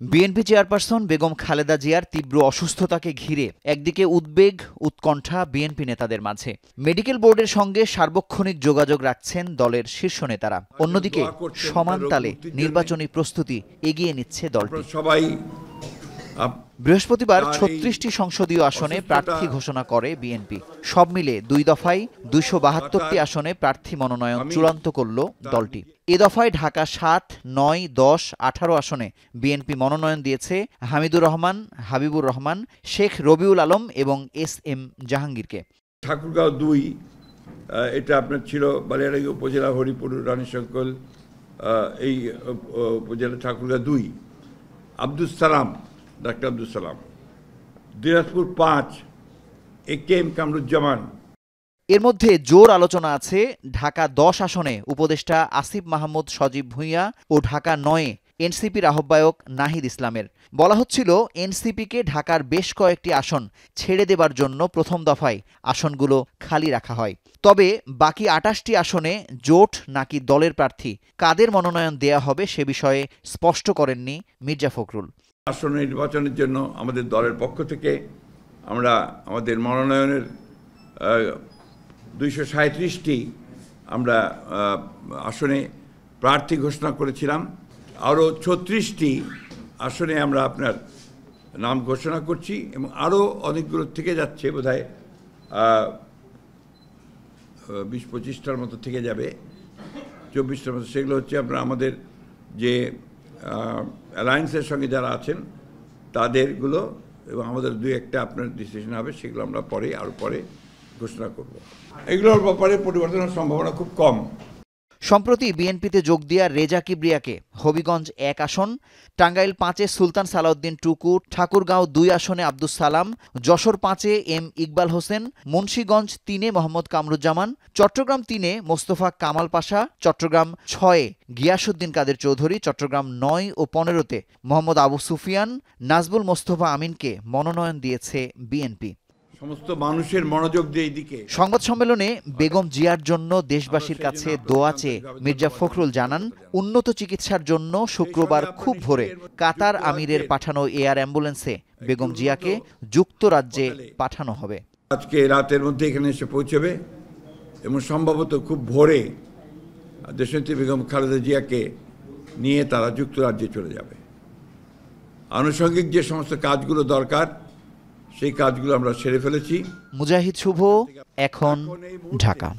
BNP chairperson Begum Khaleda জিয়ার তীব্র অসুস্থতাকে ঘিরে একদিকে উদ্বেগ উৎকণ্ঠা বিএনপি নেতাদের মাঝে। মেডিকেল বোর্ডের সঙ্গে সার্বক্ষণিক যোগাযোগ রাখছেন দলের শীর্ষ নেতারা। অন্যদিকে সমান তালে নির্বাচনী প্রস্তুতি এগিয়ে নিচ্ছে দলটি। বৃহস্পতিবার ৩৬টি সংসদীয় আসনে প্রার্থী ঘোষণা করে বিএনপি। সব মিলে ২ দফায় ২৭২টি আসনে প্রার্থী মনোনয়ন চূড়ান্ত করল দলটি। এ দফায় ঢাকা ৭, ৯, ১০, ১৮ আসনে বিএনপি মনোনয়ন দিয়েছে হামিদুর রহমান, হাবিবুর রহমান, শেখ রবিউল আলম এবং এস.এম. জাহাঙ্গীরকে। ঠাকুরগাঁও ২, এটা আপনার ছিল বালিয়াড়াই উপজেলা হরিপুর রানীশঙ্কল, এই উপজেলা ঠাকুরগাঁও ২। আব্দুল সালাম, ডাক্তার আব্দুল সালাম। দিনাজপুর ৫, এ.কে.এম. কামরুজ্জামান। এর মধ্যে জোর আলোচনা আছে ঢাকা ১০ আসনে উপদেষ্টা আসিফ মাহমুদ সজীব ভুঁইয়া ও ঢাকা ৯-এ এনসিপির আহ্বায়ক নাহিদ ইসলামের। বলা হচ্ছিল এনসিপিকে ঢাকার বেশ কয়েকটি আসন ছেড়ে দেবার জন্য প্রথম দফায় আসনগুলো খালি রাখা হয়। তবে বাকি ২৮টি আসনে জোট নাকি দলের প্রার্থী কাদের মনোনয়ন দেয়া হবে সে বিষয়ে স্পষ্ট করেননি মির্জা ফখরুল। আসন নির্বাচনের জন্য আমাদের দলের পক্ষ থেকে আমরা আমাদের মনোনয়নের ২৩৭টি আমরা আসনে প্রার্থী ঘোষণা করেছিলাম। আরও ৩৬টি আসনে আমরা আপনার নাম ঘোষণা করছি এবং আরও অনেকগুলো থেকে যাচ্ছে, বোধহয় ২০-২৫টার মতো থেকে যাবে, ২৪টার মতো। সেগুলো হচ্ছে আপনার আমাদের যে অ্যালায়েন্সের সঙ্গে যারা আছেন তাদেরগুলো, এবং আমাদের ২-১টা আপনার ডিসিশন হবে, সেগুলো আমরা আরও পরে ঘোষণা করব। এগুলোর ব্যাপারে পরিবর্তনের সম্ভাবনা খুব কম। সম্প্রতি বিএনপিতে যোগ দেয়া রেজা কিবরিয়াকে হবিগঞ্জ ১ আসন, টাঙ্গাইল ৫-এ সুলতান সালাউদ্দিন টুকু, ঠাকুরগাঁও ২ আসনে আব্দুস সালাম, যশোর ৫-এ এম ইকবাল হোসেন, মুন্সিগঞ্জ ৩-এ মোহাম্মদ কামরুজ্জামান, চট্টগ্রাম ৩-এ মোস্তফা কামাল পাশা, চট্টগ্রাম ৬-এ গিয়াসউদ্দিন কাদের চৌধুরী, চট্টগ্রাম ৯ ও ১৫-তে মোহাম্মদ আবু সুফিয়ান, নাজবুল মোস্তফা আমিনকে মনোনয়ন দিয়েছে বিএনপি। সমস্ত মানুষের মনোযোগ দিয়ে দিকে। সংবাদ সম্মেলনে বেগম জিয়ার জন্য দেশবাসীর কাছে দোয়া চেয়ে মির্জা ফখরুল জানান, উন্নত চিকিৎসার জন্য শুক্রবার খুব ভোরে কাতার আমিরের পাঠানো এয়ার অ্যাম্বুলেন্সে বেগম জিয়াকে যুক্তরাজ্যে পাঠানো হবে। আজকে রাতের মধ্যে এখানে এসে পৌঁছবে এবং সম্ভবত খুব ভোরে দেশনেত্রী বেগম খালেদা জিয়াকে নিয়ে তারা যুক্তরাজ্যে চলে যাবে। আনুষঙ্গিক যে সমস্ত কাজগুলো দরকার সেই কাজগুলো আমরা সেরে ফেলেছি। মুজাহিদ শুভ, এখন ঢাকা।